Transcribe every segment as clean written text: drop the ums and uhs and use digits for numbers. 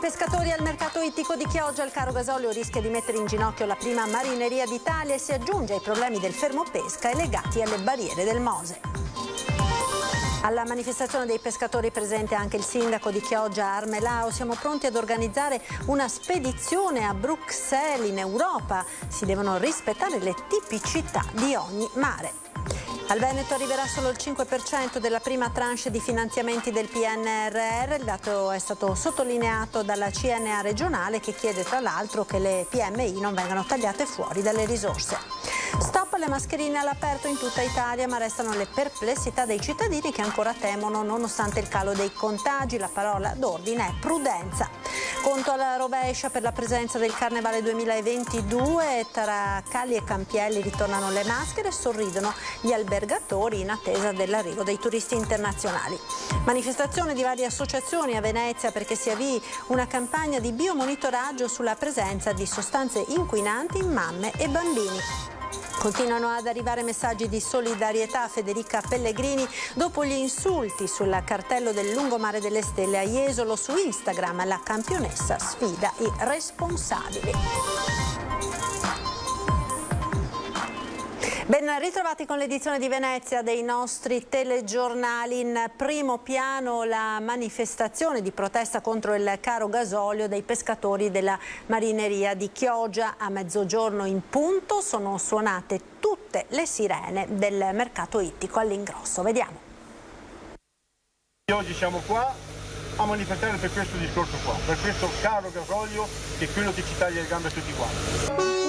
pescatori al mercato ittico di Chioggia, il caro gasolio rischia di mettere in ginocchio la prima marineria d'Italia e si aggiunge ai problemi del fermo pesca e legati alle barriere del Mose. Alla manifestazione dei pescatori presente anche il sindaco di Chioggia Armelao. Siamo pronti ad organizzare una spedizione a Bruxelles in Europa. Si devono rispettare le tipicità di ogni mare. Al Veneto arriverà solo il 5% della prima tranche di finanziamenti del PNRR. Il dato è stato sottolineato dalla CNA regionale, che chiede tra l'altro che le PMI non vengano tagliate fuori dalle risorse. Stop alle mascherine all'aperto in tutta Italia, ma restano le perplessità dei cittadini che ancora temono nonostante il calo dei contagi. La parola d'ordine è prudenza. Conto alla rovescia per la presenza del Carnevale 2022. Tra Cali e Campielli ritornano le maschere e sorridono gli albergatori in attesa dell'arrivo dei turisti internazionali. Manifestazione di varie associazioni a Venezia perché si avvii una campagna di biomonitoraggio sulla presenza di sostanze inquinanti in mamme e bambini. Continuano ad arrivare messaggi di solidarietà a Federica Pellegrini dopo gli insulti sul cartello del lungomare delle Stelle a Jesolo. Su Instagram la campionessa sfida i responsabili. Ben ritrovati con l'edizione di Venezia dei nostri telegiornali. In primo piano la manifestazione di protesta contro il caro gasolio dei pescatori della marineria di Chioggia. A mezzogiorno in punto sono suonate tutte le sirene del mercato ittico all'ingrosso. Vediamo. Oggi siamo qua a manifestare per questo discorso qua, per questo caro gasolio che è quello che ci taglia le gambe a tutti quanti.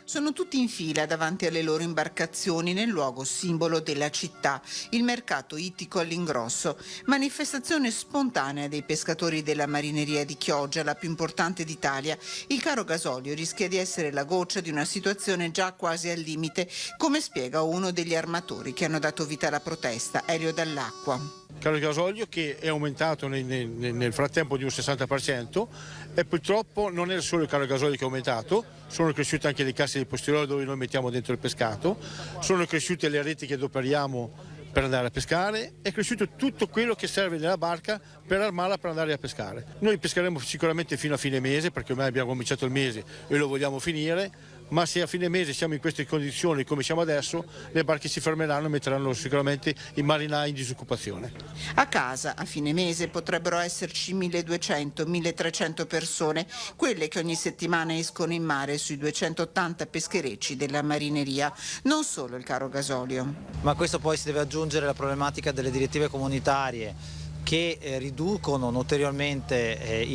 Sono tutti in fila davanti alle loro imbarcazioni nel luogo simbolo della città, il mercato ittico all'ingrosso. Manifestazione spontanea dei pescatori della marineria di Chioggia, la più importante d'Italia. Il caro gasolio rischia di essere la goccia di una situazione già quasi al limite, come spiega uno degli armatori che hanno dato vita alla protesta, Elio Dall'Acqua. Caro gasolio che è aumentato nel frattempo di un 60% e purtroppo non è solo il caro gasolio che è aumentato, sono cresciute anche le casse di posteriori dove noi mettiamo dentro il pescato, sono cresciute le reti che adoperiamo per andare a pescare, è cresciuto tutto quello che serve nella barca per armarla per andare a pescare. Noi pescheremo sicuramente fino a fine mese perché ormai abbiamo cominciato il mese e lo vogliamo finire. Ma se a fine mese siamo in queste condizioni come siamo adesso, le barche si fermeranno e metteranno sicuramente i marinai in disoccupazione. A casa a fine mese potrebbero esserci 1.200-1.300 persone, quelle che ogni settimana escono in mare sui 280 pescherecci della marineria. Non solo il caro gasolio. Ma a questo poi si deve aggiungere la problematica delle direttive comunitarie che riducono notevolmente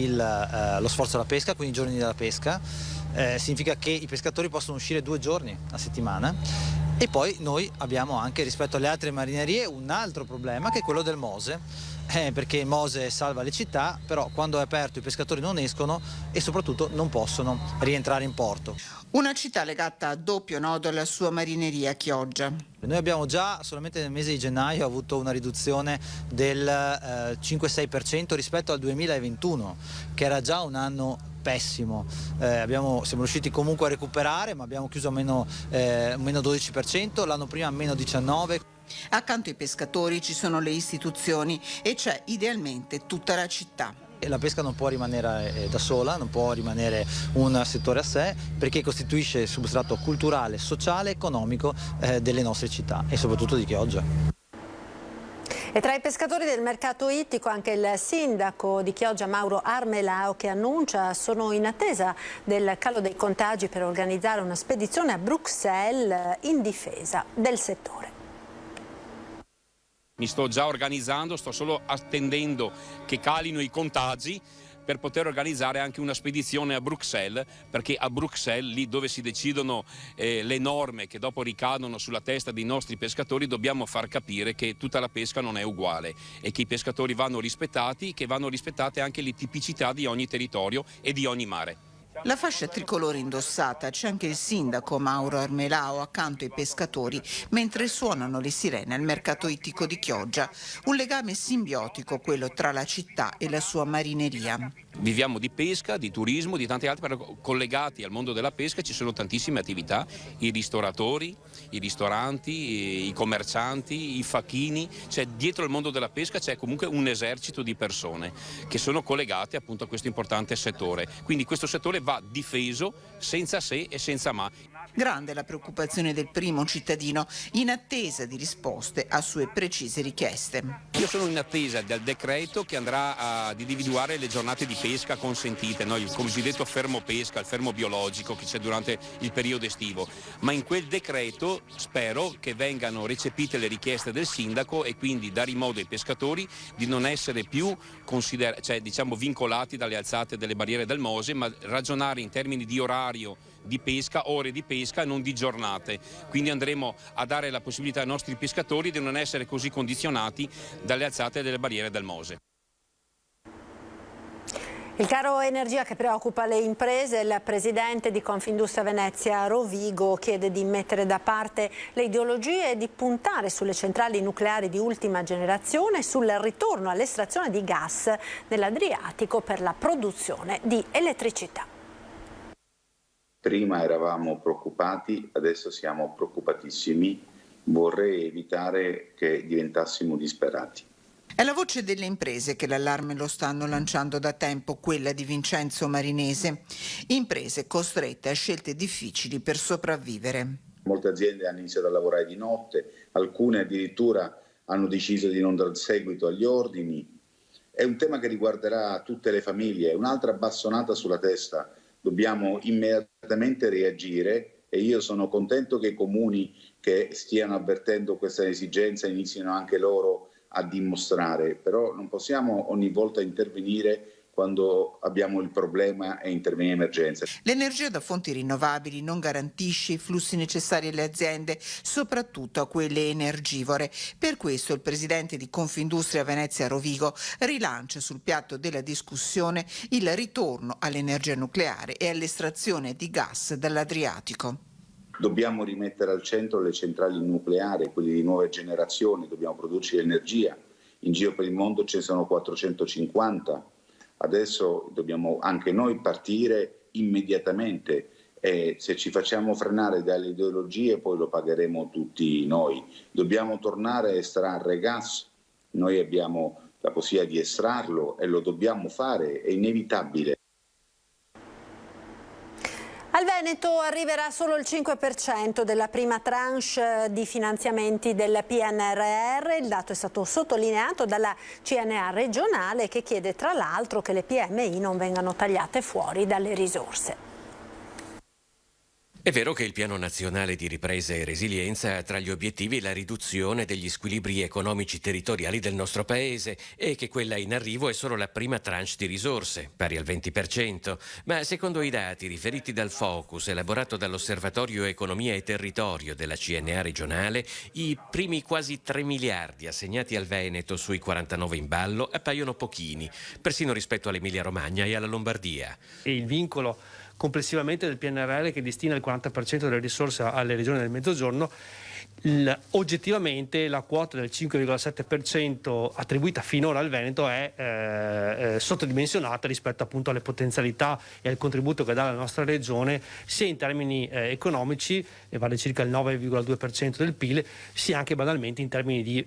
lo sforzo alla pesca, quindi i giorni della pesca. Significa che i pescatori possono uscire 2 giorni a settimana e poi noi abbiamo anche rispetto alle altre marinerie un altro problema che è quello del Mose, perché il Mose salva le città, però quando è aperto i pescatori non escono e soprattutto non possono rientrare in porto. Una città legata a doppio nodo alla sua marineria Chioggia. Noi abbiamo già solamente nel mese di gennaio avuto una riduzione del 5-6% rispetto al 2021, che era già un anno pessimo. Siamo riusciti comunque a recuperare, ma abbiamo chiuso a meno 12%, l'anno prima a meno 19%. Accanto ai pescatori ci sono le istituzioni e c'è idealmente tutta la città. La pesca non può rimanere da sola, non può rimanere un settore a sé, perché costituisce il substrato culturale, sociale e economico delle nostre città e soprattutto di Chioggia. E tra i pescatori del mercato ittico anche il sindaco di Chioggia Mauro Armelao, che annuncia sono in attesa del calo dei contagi per organizzare una spedizione a Bruxelles in difesa del settore. Mi sto già organizzando, sto solo attendendo che calino i contagi per poter organizzare anche una spedizione a Bruxelles, perché a Bruxelles, lì dove si decidono le norme che dopo ricadono sulla testa dei nostri pescatori, dobbiamo far capire che tutta la pesca non è uguale e che i pescatori vanno rispettati, che vanno rispettate anche le tipicità di ogni territorio e di ogni mare. La fascia tricolore indossata, c'è anche il sindaco Mauro Armelao accanto ai pescatori mentre suonano le sirene al mercato ittico di Chioggia. Un legame simbiotico quello tra la città e la sua marineria. Viviamo di pesca, di turismo, di tanti altri, però collegati al mondo della pesca ci sono tantissime attività, i ristoratori, i ristoranti, i commercianti, i facchini, cioè dietro il mondo della pesca c'è comunque un esercito di persone che sono collegate appunto a questo importante settore, quindi questo settore va difeso senza se e senza ma. Grande la preoccupazione del primo cittadino in attesa di risposte a sue precise richieste. Io sono in attesa del decreto che andrà ad individuare le giornate di pesca consentite, no? Il cosiddetto fermo pesca, il fermo biologico che c'è durante il periodo estivo, ma in quel decreto spero che vengano recepite le richieste del sindaco e quindi dare modo ai pescatori di non essere più vincolati dalle alzate delle barriere del Mose, ma ragionare in termini di orario di pesca, ore di pesca, non di giornate. Quindi andremo a dare la possibilità ai nostri pescatori di non essere così condizionati dalle alzate delle barriere del Mose. Il caro energia che preoccupa le imprese, il presidente di Confindustria Venezia Rovigo chiede di mettere da parte le ideologie e di puntare sulle centrali nucleari di ultima generazione e sul ritorno all'estrazione di gas nell'Adriatico per la produzione di elettricità. Prima eravamo preoccupati, adesso siamo preoccupatissimi. Vorrei evitare che diventassimo disperati. È la voce delle imprese che l'allarme lo stanno lanciando da tempo, quella di Vincenzo Marinese. Imprese costrette a scelte difficili per sopravvivere. Molte aziende hanno iniziato a lavorare di notte, alcune addirittura hanno deciso di non dar seguito agli ordini. È un tema che riguarderà tutte le famiglie, un'altra bassonata sulla testa. Dobbiamo immediatamente reagire e io sono contento che i comuni che stiano avvertendo questa esigenza inizino anche loro a dimostrare, però non possiamo ogni volta intervenire quando abbiamo il problema e intervenire in emergenza. L'energia da fonti rinnovabili non garantisce i flussi necessari alle aziende, soprattutto a quelle energivore. Per questo il presidente di Confindustria Venezia Rovigo rilancia sul piatto della discussione il ritorno all'energia nucleare e all'estrazione di gas dall'Adriatico. Dobbiamo rimettere al centro le centrali nucleari, quelle di nuove generazioni, dobbiamo produrci energia. In giro per il mondo ce ne sono 450. Adesso dobbiamo anche noi partire immediatamente e se ci facciamo frenare dalle ideologie poi lo pagheremo tutti noi. Dobbiamo tornare a estrarre gas, noi abbiamo la possibilità di estrarlo e lo dobbiamo fare, è inevitabile. Al Veneto arriverà solo il 5% della prima tranche di finanziamenti del PNRR. Il dato è stato sottolineato dalla CNA regionale che chiede tra l'altro che le PMI non vengano tagliate fuori dalle risorse. È vero che il Piano Nazionale di Ripresa e Resilienza ha tra gli obiettivi la riduzione degli squilibri economici territoriali del nostro Paese e che quella in arrivo è solo la prima tranche di risorse, pari al 20%, ma secondo i dati riferiti dal Focus elaborato dall'Osservatorio Economia e Territorio della CNA regionale, i primi quasi 3 miliardi assegnati al Veneto sui 49 in ballo appaiono pochini, persino rispetto all'Emilia Romagna e alla Lombardia. E il vincolo complessivamente del PNRR che destina il 40% delle risorse alle regioni del Mezzogiorno, oggettivamente la quota del 5,7% attribuita finora al Veneto è sottodimensionata rispetto appunto alle potenzialità e al contributo che dà la nostra regione sia in termini economici, e vale circa il 9,2% del PIL, sia anche banalmente in termini di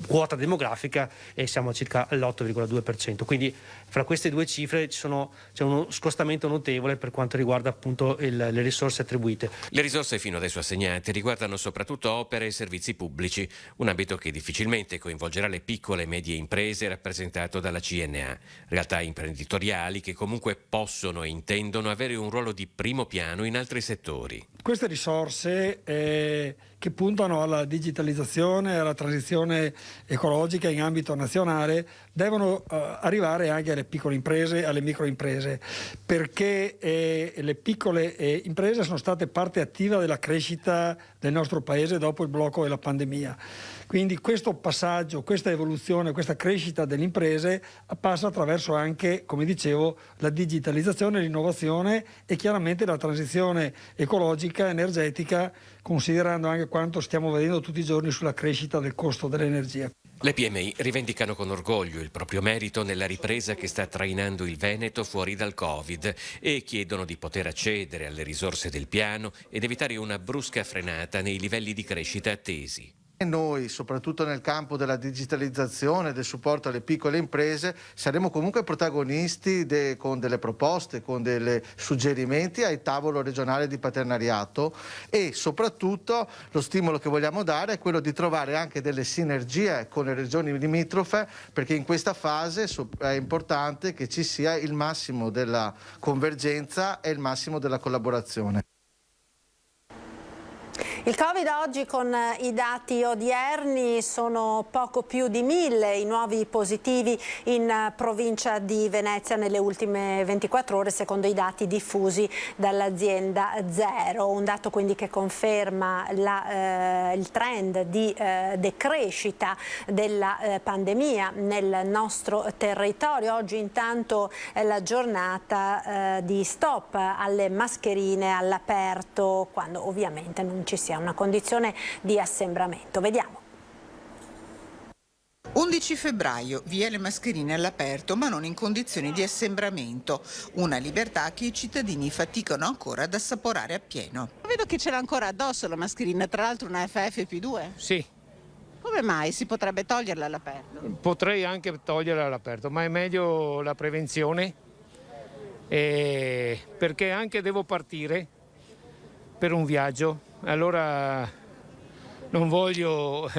quota demografica, e siamo a circa l'8,2%. Quindi fra queste due cifre c'è uno scostamento notevole per quanto riguarda appunto le risorse attribuite. Le risorse fino adesso assegnate riguardano soprattutto opere e servizi pubblici, un ambito che difficilmente coinvolgerà le piccole e medie imprese rappresentato dalla CNA, realtà imprenditoriali che comunque possono e intendono avere un ruolo di primo piano in altri settori. Queste risorse che puntano alla digitalizzazione, alla transizione ecologica in ambito nazionale devono arrivare anche alle piccole imprese, alle microimprese, perché le piccole imprese sono state parte attiva della crescita del nostro paese dopo il blocco della pandemia. Quindi questo passaggio, questa evoluzione, questa crescita delle imprese passa attraverso anche, come dicevo, la digitalizzazione, l'innovazione e chiaramente la transizione ecologica, energetica, considerando anche quanto stiamo vedendo tutti i giorni sulla crescita del costo dell'energia. Le PMI rivendicano con orgoglio il proprio merito nella ripresa che sta trainando il Veneto fuori dal Covid e chiedono di poter accedere alle risorse del piano ed evitare una brusca frenata nei livelli di crescita attesi. Noi, soprattutto nel campo della digitalizzazione, del supporto alle piccole imprese, saremo comunque protagonisti con delle proposte, con dei suggerimenti al tavolo regionale di partenariato, e soprattutto lo stimolo che vogliamo dare è quello di trovare anche delle sinergie con le regioni limitrofe, perché in questa fase è importante che ci sia il massimo della convergenza e il massimo della collaborazione. Il Covid oggi, con i dati odierni, sono poco più di 1000 i nuovi positivi in provincia di Venezia nelle ultime 24 ore, secondo i dati diffusi dall'azienda Zero. Un dato quindi che conferma il trend di decrescita della pandemia nel nostro territorio. Oggi intanto è la giornata di stop alle mascherine all'aperto, quando ovviamente non ci sia una condizione di assembramento. Vediamo. 11 febbraio, via le mascherine all'aperto, ma non in condizioni di assembramento. Una libertà che i cittadini faticano ancora ad assaporare appieno. Vedo che ce l'ha ancora addosso la mascherina, tra l'altro una FFP2. Sì. Come mai si potrebbe toglierla all'aperto? Potrei anche toglierla all'aperto, ma è meglio la prevenzione, perché anche devo partire per un viaggio. Allora non voglio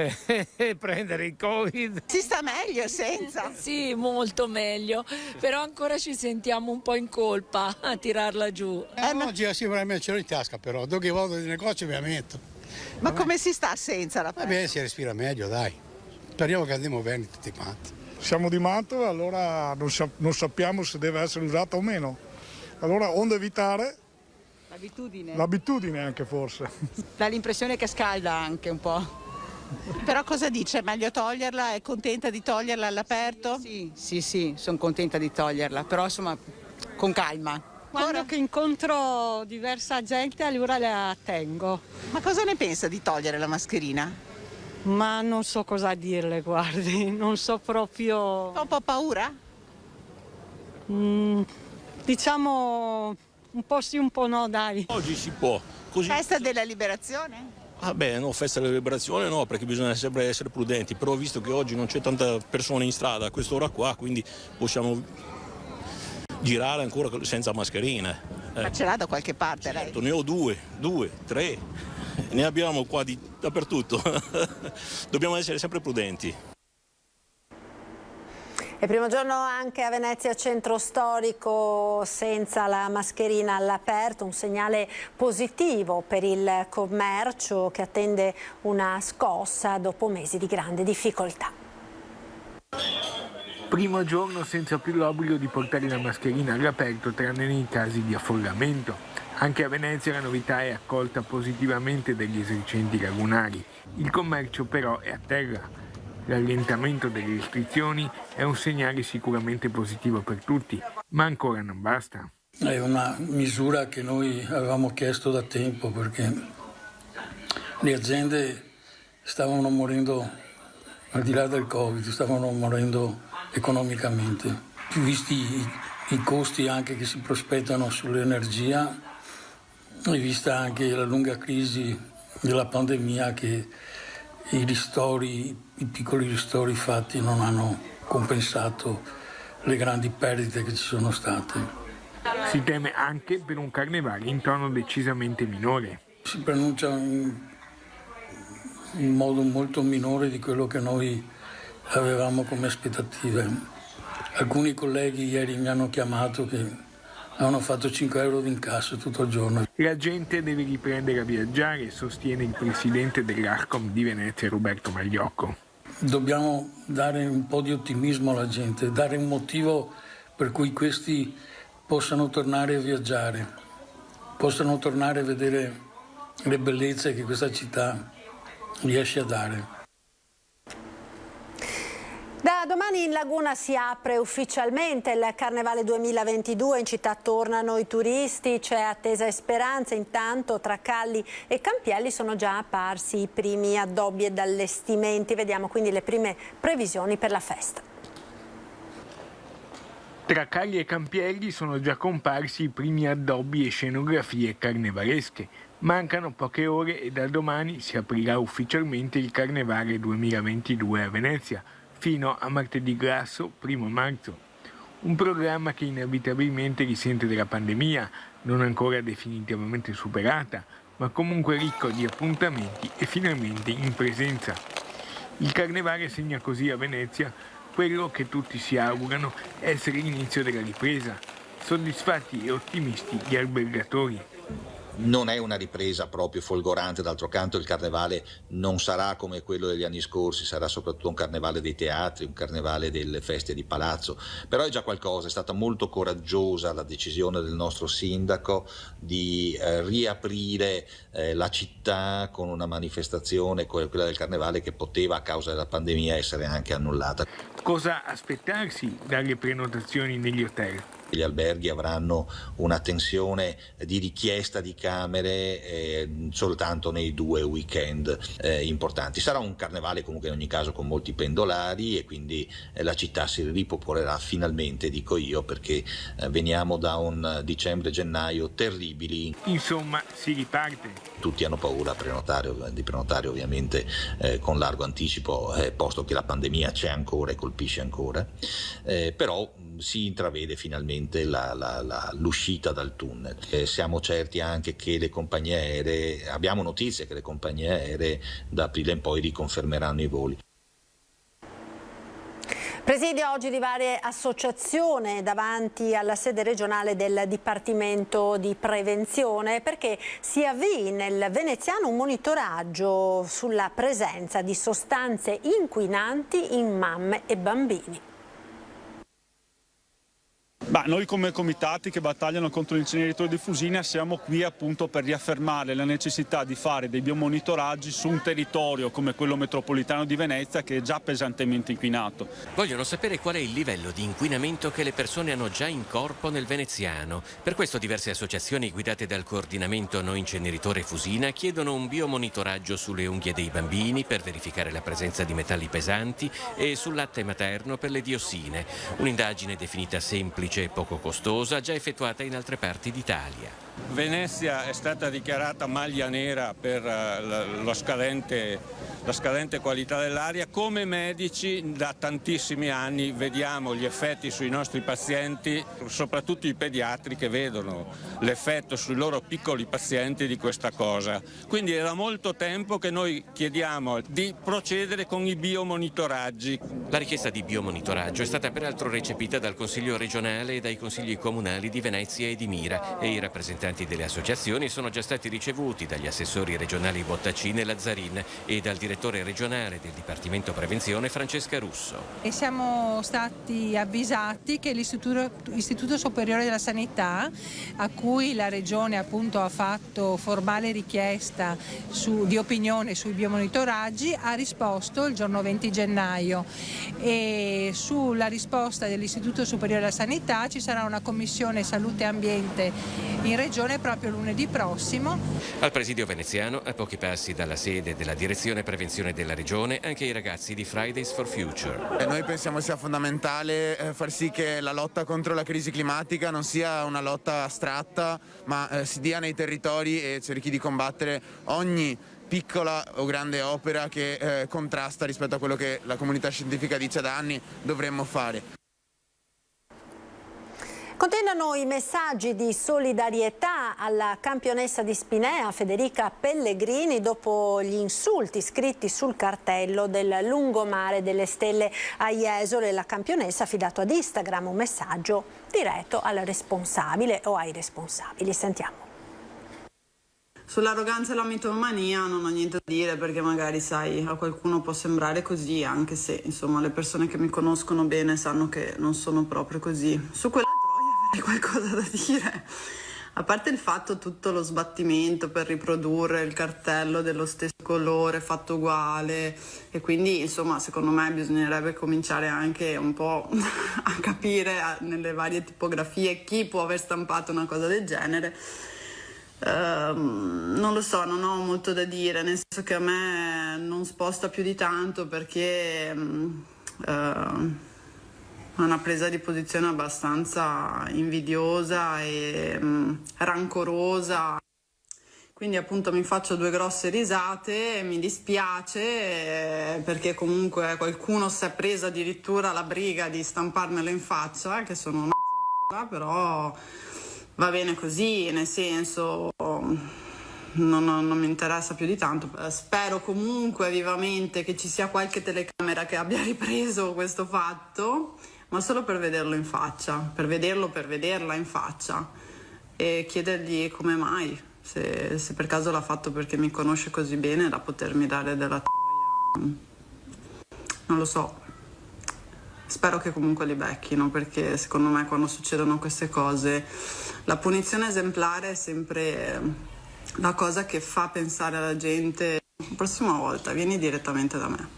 prendere il Covid. Si sta meglio senza? Sì, molto meglio, però ancora ci sentiamo un po' in colpa a tirarla giù. Oggi sicuramente ce l'ho in tasca, però dopo che vado nei negozi mi metto. Ma come si sta senza la pelle? Vabbè, si respira meglio, dai. Speriamo che andiamo bene tutti quanti. Siamo di Mantova, allora non sappiamo se deve essere usata o meno. Allora, onde evitare... L'abitudine anche forse. Dà l'impressione che scalda anche un po'. Però cosa dice? È meglio toglierla? È contenta di toglierla all'aperto? Sì, sono contenta di toglierla, però insomma con calma. Quando che incontro diversa gente allora la tengo. Ma cosa ne pensa di togliere la mascherina? Ma non so cosa dirle, guardi, non so proprio... Fa un po' paura? Diciamo... Un po' sì, un po' no, dai. Oggi si può. Così. Festa della liberazione? No, festa della liberazione no, perché bisogna sempre essere prudenti, però visto che oggi non c'è tanta persone in strada a quest'ora qua, quindi possiamo girare ancora senza mascherine. Ma ce l'ha da qualche parte, certo, lei? Ne ho due, 3, ne abbiamo qua dappertutto. Dobbiamo essere sempre prudenti. E primo giorno anche a Venezia centro storico senza la mascherina all'aperto, un segnale positivo per il commercio che attende una scossa dopo mesi di grande difficoltà. Primo giorno senza più l'obbligo di portare la mascherina all'aperto tranne nei casi di affollamento. Anche a Venezia la novità è accolta positivamente dagli esercenti lagunari. Il commercio però è a terra. L'allentamento delle restrizioni è un segnale sicuramente positivo per tutti, ma ancora non basta. È una misura che noi avevamo chiesto da tempo perché le aziende stavano morendo, al di là del Covid, stavano morendo economicamente. Visti i costi anche che si prospettano sull'energia e vista anche la lunga crisi della pandemia che i piccoli ristori fatti non hanno compensato le grandi perdite che ci sono state. Si teme anche per un carnevale in tono decisamente minore. Si pronuncia in modo molto minore di quello che noi avevamo come aspettative. Alcuni colleghi ieri mi hanno chiamato che hanno fatto 5 euro di incasso tutto il giorno. La gente deve riprendere a viaggiare, sostiene il presidente dell'Arcom di Venezia Roberto Magliocco. dobbiamo dare un po' di ottimismo alla gente, dare un motivo per cui questi possano tornare a viaggiare, possano tornare a vedere le bellezze che questa città riesce a dare. Da domani in Laguna si apre ufficialmente il Carnevale 2022, in città tornano i turisti, c'è attesa e speranza. Intanto tra Calli e Campielli sono già apparsi i primi addobbi ed allestimenti, vediamo quindi le prime previsioni per la festa. Tra Calli e Campielli sono già comparsi i primi addobbi e scenografie carnevalesche. Mancano poche ore e da domani si aprirà ufficialmente il Carnevale 2022 a Venezia, fino a martedì grasso 1 marzo. Un programma che inevitabilmente risente della pandemia, non ancora definitivamente superata, ma comunque ricco di appuntamenti e finalmente in presenza. Il Carnevale segna così a Venezia quello che tutti si augurano essere l'inizio della ripresa. Soddisfatti e ottimisti gli albergatori. Non è una ripresa proprio folgorante, d'altro canto il carnevale non sarà come quello degli anni scorsi, sarà soprattutto un carnevale dei teatri, un carnevale delle feste di palazzo, però è già qualcosa, è stata molto coraggiosa la decisione del nostro sindaco di riaprire la città con una manifestazione, quella del carnevale, che poteva a causa della pandemia essere anche annullata. Cosa aspettarsi dalle prenotazioni negli hotel? Gli alberghi avranno una tensione di richiesta di camere soltanto nei 2 weekend importanti. Sarà un carnevale comunque in ogni caso con molti pendolari e quindi la città si ripopolerà finalmente, dico io, perché veniamo da un dicembre-gennaio terribili. Insomma, si riparte. Tutti hanno paura di prenotare ovviamente con largo anticipo, posto che la pandemia c'è ancora e colpisce ancora, però si intravede finalmente l'uscita dal tunnel. Siamo certi anche che le compagnie aeree, abbiamo notizie che le compagnie aeree da aprile in poi riconfermeranno i voli. Presidio oggi di varie associazioni davanti alla sede regionale del Dipartimento di Prevenzione, perché si avvii nel veneziano un monitoraggio sulla presenza di sostanze inquinanti in mamme e bambini. Noi come comitati che battagliano contro l'inceneritore di Fusina siamo qui appunto per riaffermare la necessità di fare dei biomonitoraggi su un territorio come quello metropolitano di Venezia, che è già pesantemente inquinato. Vogliono sapere qual è il livello di inquinamento che le persone hanno già in corpo nel veneziano. Per questo diverse associazioni guidate dal coordinamento No Inceneritore Fusina chiedono un biomonitoraggio sulle unghie dei bambini per verificare la presenza di metalli pesanti e sul latte materno per le diossine. Un'indagine definita semplice e poco costosa, già effettuata in altre parti d'Italia. Venezia è stata dichiarata maglia nera per la scadente qualità dell'aria. Come medici da tantissimi anni vediamo gli effetti sui nostri pazienti, soprattutto i pediatri, che vedono l'effetto sui loro piccoli pazienti di questa cosa. Quindi è da molto tempo che noi chiediamo di procedere con i biomonitoraggi. La richiesta di biomonitoraggio è stata peraltro recepita dal Consiglio regionale e dai consigli comunali di Venezia e di Mira, e i rappresentanti delle associazioni sono già stati ricevuti dagli assessori regionali Bottacin e Lazzarin e dal direttore regionale del Dipartimento Prevenzione Francesca Russo. E siamo stati avvisati che l'Istituto Superiore della Sanità, a cui la Regione appunto ha fatto formale richiesta di opinione sui biomonitoraggi, ha risposto il giorno 20 gennaio e sulla risposta dell'Istituto Superiore della Sanità ci sarà una commissione salute e ambiente in Regione proprio lunedì prossimo. Al presidio veneziano, a pochi passi dalla sede della Direzione Prevenzione della Regione, anche i ragazzi di Fridays for Future. Noi pensiamo sia fondamentale far sì che la lotta contro la crisi climatica non sia una lotta astratta, ma si dia nei territori e cerchi di combattere ogni piccola o grande opera che contrasta rispetto a quello che la comunità scientifica dice da anni dovremmo fare. Continuano i messaggi di solidarietà alla campionessa di Spinea Federica Pellegrini dopo gli insulti scritti sul cartello del lungomare delle Stelle a Jesole. La campionessa ha affidato ad Instagram un messaggio diretto al responsabile o ai responsabili. Sentiamo. Sull'arroganza e la mitomania non ho niente da dire, perché magari, sai, a qualcuno può sembrare così, anche se, insomma, le persone che mi conoscono bene sanno che non sono proprio così. Su quella troia avrei qualcosa da dire. A parte il fatto, tutto lo sbattimento per riprodurre il cartello dello stesso colore fatto uguale, e quindi insomma secondo me bisognerebbe cominciare anche un po' a capire nelle varie tipografie chi può aver stampato una cosa del genere. Non lo so, non ho molto da dire, nel senso che a me non sposta più di tanto, perché è una presa di posizione abbastanza invidiosa e rancorosa. Quindi appunto mi faccio due grosse risate e mi dispiace, perché comunque qualcuno si è preso addirittura la briga di stamparmelo in faccia, che sono una zoccola, però va bene così, nel senso non mi interessa più di tanto. Spero comunque vivamente che ci sia qualche telecamera che abbia ripreso questo fatto, ma solo per vederlo in faccia, per vederla in faccia, e chiedergli come mai, se per caso l'ha fatto perché mi conosce così bene da potermi dare della troia. Non lo so, spero che comunque li becchino, perché secondo me quando succedono queste cose la punizione esemplare è sempre la cosa che fa pensare alla gente: la prossima volta vieni direttamente da me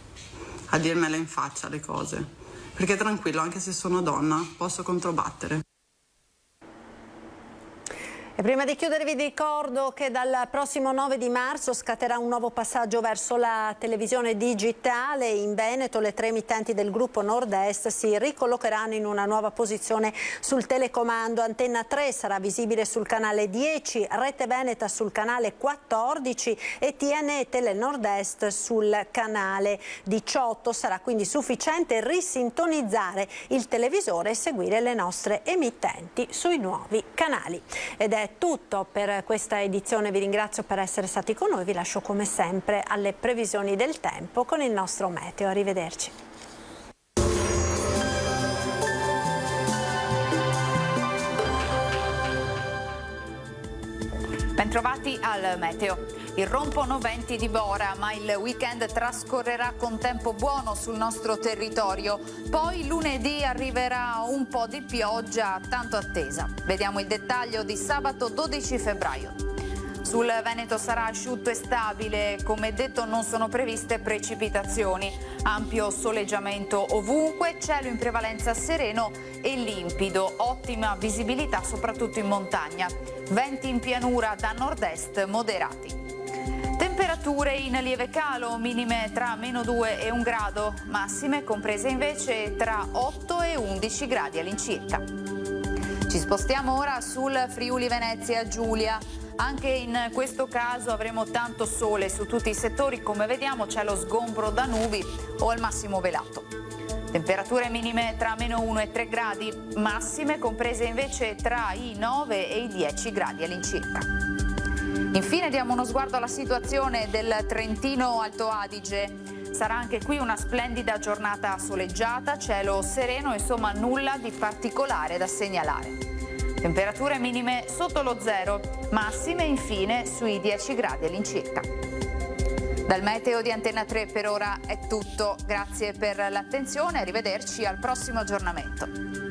a dirmele in faccia le cose, perché tranquillo, anche se sono donna posso controbattere. E prima di chiudere vi ricordo che dal prossimo 9 di marzo scatterà un nuovo passaggio verso la televisione digitale. In Veneto le 3 emittenti del gruppo Nord-Est si ricollocheranno in una nuova posizione sul telecomando. Antenna 3 sarà visibile sul canale 10, Rete Veneta sul canale 14 e TNE Tele Nord-Est sul canale 18. Sarà quindi sufficiente risintonizzare il televisore e seguire le nostre emittenti sui nuovi canali. Ed è tutto per questa edizione, vi ringrazio per essere stati con noi, vi lascio come sempre alle previsioni del tempo con il nostro meteo. Arrivederci. Bentrovati al meteo. Irrompono venti di Bora, ma il weekend trascorrerà con tempo buono sul nostro territorio. Poi lunedì arriverà un po' di pioggia tanto attesa. Vediamo il dettaglio di sabato 12 febbraio. Sul Veneto sarà asciutto e stabile, come detto non sono previste precipitazioni. Ampio soleggiamento ovunque, cielo in prevalenza sereno e limpido, ottima visibilità soprattutto in montagna. Venti in pianura da nord-est moderati. Temperature in lieve calo, minime tra -2 e 1 grado, massime comprese invece tra 8 e 11 gradi all'incirca. Ci spostiamo ora sul Friuli Venezia Giulia. Anche in questo caso avremo tanto sole su tutti i settori, come vediamo c'è lo sgombro da nubi o al massimo velato. Temperature minime tra -1 e 3 gradi, massime comprese invece tra i 9 e i 10 gradi all'incirca. Infine diamo uno sguardo alla situazione del Trentino Alto Adige. Sarà anche qui una splendida giornata soleggiata, cielo sereno, insomma nulla di particolare da segnalare. Temperature minime sotto lo zero, massime infine sui 10 gradi all'incirca. Dal meteo di Antenna 3 per ora è tutto, grazie per l'attenzione, arrivederci al prossimo aggiornamento.